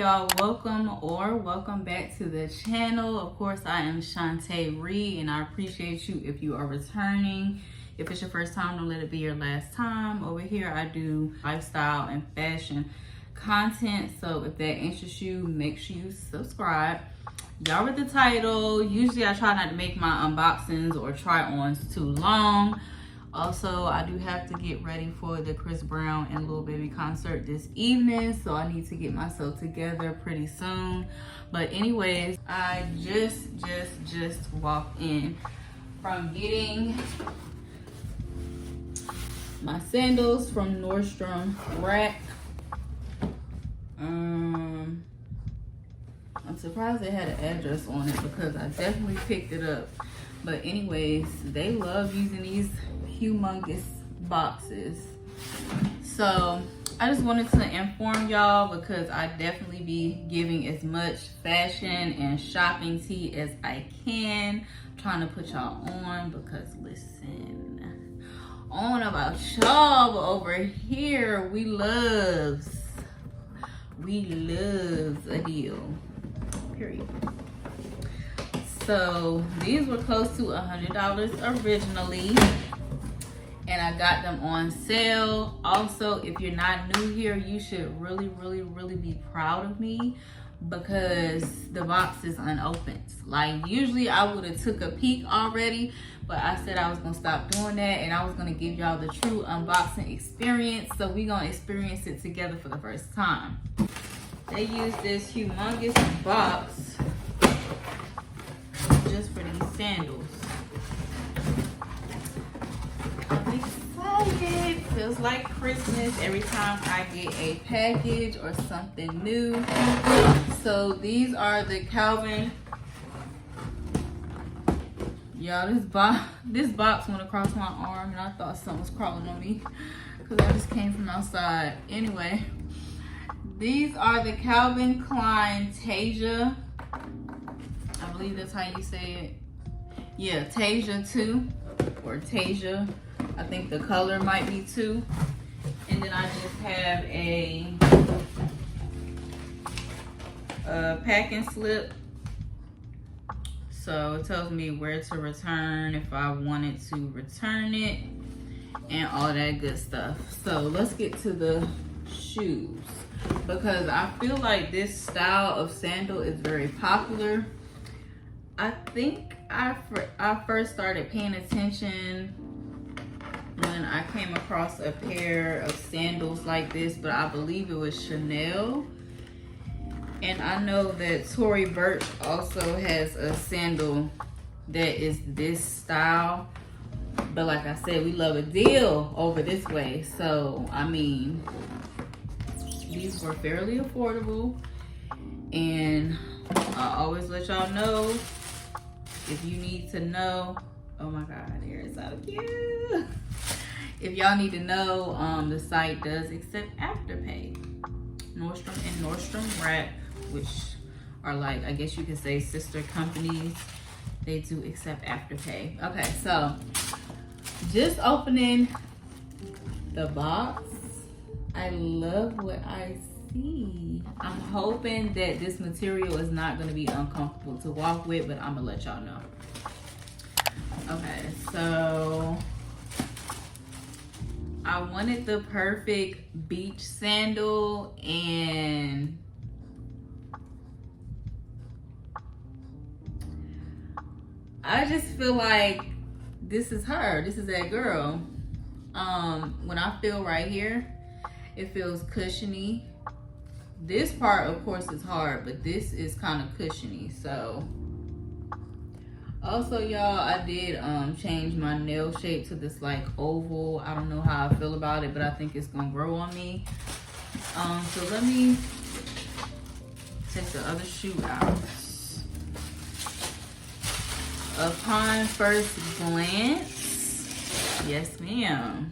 y'all, welcome back to the channel. Of course, I am Shante Ree, and I appreciate you if you are returning. If it's your first time, don't let it be your last time. Over here, I do lifestyle and fashion content, so if that interests you, make sure you subscribe. Y'all read the title. Usually I try not to make my unboxings or try-ons too long. Also, I do have to get ready for the Chris Brown and Lil Baby concert this evening, so I need to get myself together pretty soon. But anyways, I just walked in from getting my sandals from Nordstrom rack. I'm surprised they had an address on it because I definitely picked it up. But anyways, they love using these humongous boxes. So I just wanted to inform y'all because I definitely be giving as much fashion and shopping tea as I can. I'm trying to put y'all on because listen, on about y'all, but over here we loves a deal, period. So these were close to $100 originally, and I got them on sale. Also, if you're not new here, you should really be proud of me because the box is unopened. Like usually I would have took a peek already, but I said I was gonna stop doing that and I was gonna give y'all the true unboxing experience. So we gonna experience it together for the first time. They use this humongous box just for these sandals. I'm excited. Feels like Christmas every time I get a package or something new. So these are the Calvin. Y'all, this box went across my arm and I thought something was crawling on me because I just came from outside. Anyway, these are the Calvin Klein Tasia. I believe that's how you say it. Yeah, Tasia 2 or Tasia. I think the color might be 2. And then I just have a packing slip. So it tells me where to return if I wanted to return it and all that good stuff. So let's get to the shoes because I feel like this style of sandal is very popular. I think I first started paying attention when I came across a pair of sandals like this, but I believe it was Chanel. And I know that Tory Burch also has a sandal that is this style. But like I said, we love a deal over this way. So, I mean, these were fairly affordable. And I always let y'all know if you need to know. Oh my God, they're so cute. If y'all need to know, the site does accept Afterpay. Nordstrom and Nordstrom Rack, which are like, I guess you could say sister companies, they do accept Afterpay. Okay, so just opening the box, I love what I see. I'm hoping that this material is not going to be uncomfortable to walk with, but I'm gonna let y'all know. Okay, so I wanted the perfect beach sandal, and I just feel like this is her. This is that girl. When I feel right here, it feels cushiony. This part, of course, is hard, but this is kind of cushiony. So also, y'all, I did change my nail shape to this like oval. I don't know how I feel about it, but I think it's gonna grow on me. So let me take the other shoe out. Upon first glance, yes ma'am.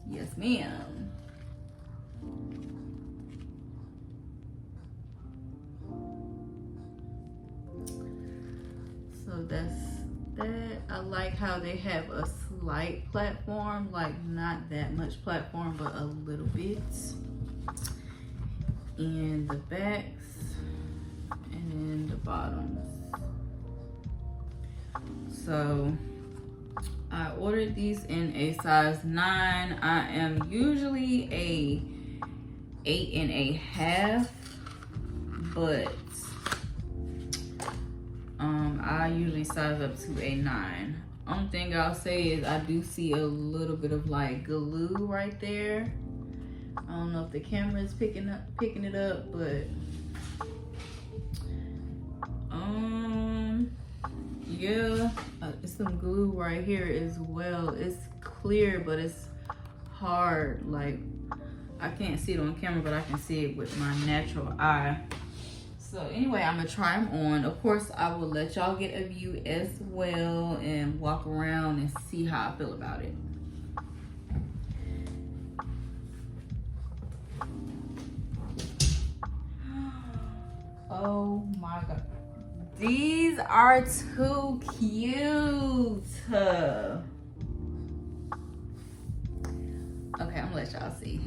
Yes ma'am. So that's that. I like how they have a slight platform, like not that much platform, but a little bit. and the backs and the bottoms. So I ordered these in a size 9. I am usually a 8.5, but I usually size up to a 9. Only thing I'll say is I do see a little bit of like glue right there. I don't know if the camera is picking it up, but yeah, it's some glue right here as well. It's clear, but it's hard. Like, I can't see it on camera, but I can see it with my natural eye. So anyway, I'm gonna try them on. Of course, I will let y'all get a view as well and walk around and see how I feel about it. Oh my God. These are too cute. Okay, I'm gonna let y'all see.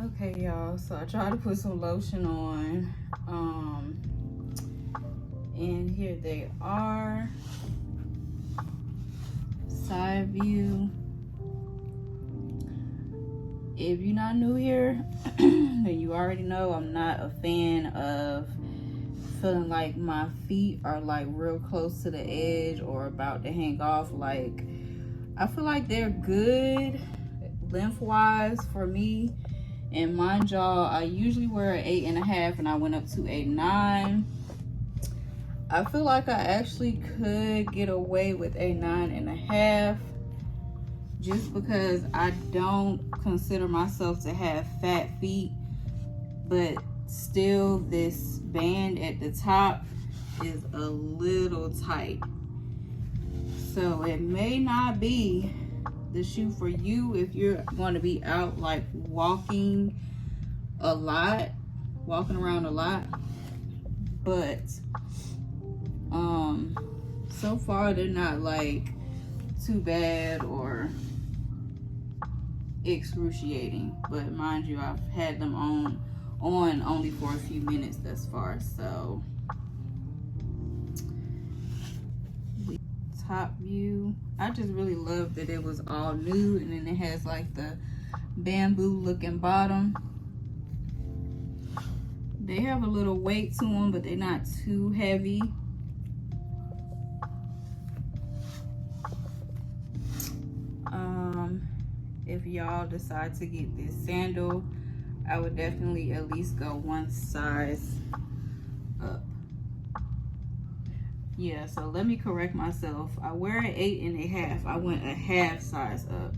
Okay, y'all, so I tried to put some lotion on. And here they are. Side view. If you're not new here, then you already know I'm not a fan of feeling like my feet are like real close to the edge or about to hang off. Like, I feel like they're good lengthwise for me. And mind y'all, I usually wear an 8.5 and I went up to a 9. I feel like I actually could get away with a 9.5 just because I don't consider myself to have fat feet, but still this band at the top is a little tight. So it may not be the shoe for you if you're going to be out like walking around a lot, but so far they're not like too bad or excruciating. But mind you, I've had them on only for a few minutes thus far. So the top view, I just really love that it was all nude, and then it has like the bamboo looking bottom. They have a little weight to them, but they're not too heavy. If y'all decide to get this sandal, I would definitely at least go one size up. Yeah, so let me correct myself. I wear an 8.5. I went a half size up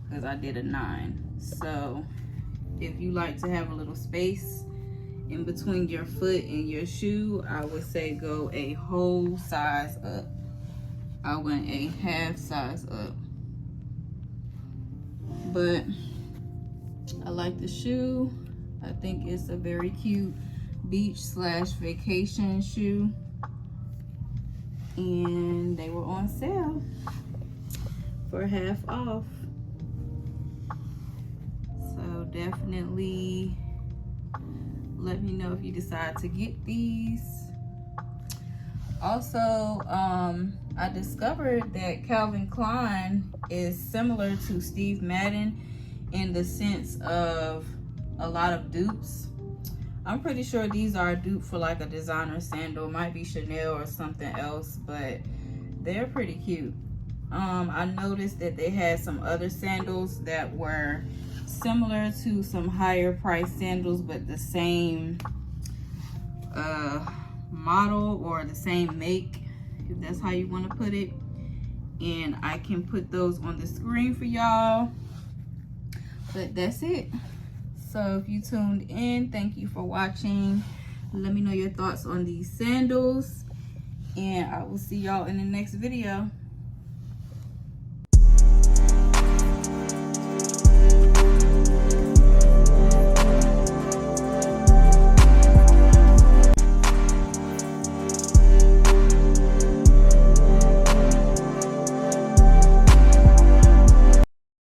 because I did a 9. So if you like to have a little space in between your foot and your shoe, I would say go a whole size up. I went a half size up. But I like the shoe. I think it's a very cute beach/vacation shoe. And they were on sale for half off. So definitely let me know if you decide to get these. Also, I discovered that Calvin Klein is similar to Steve Madden in the sense of a lot of dupes. I'm pretty sure these are a dupe for like a designer sandal. It might be Chanel or something else, but they're pretty cute. I noticed that they had some other sandals that were similar to some higher price sandals, but the same model or the same make, if that's how you want to put it. And I can put those on the screen for y'all. But that's it. So if you tuned in, thank you for watching. Let me know your thoughts on these sandals, and I will see y'all in the next video.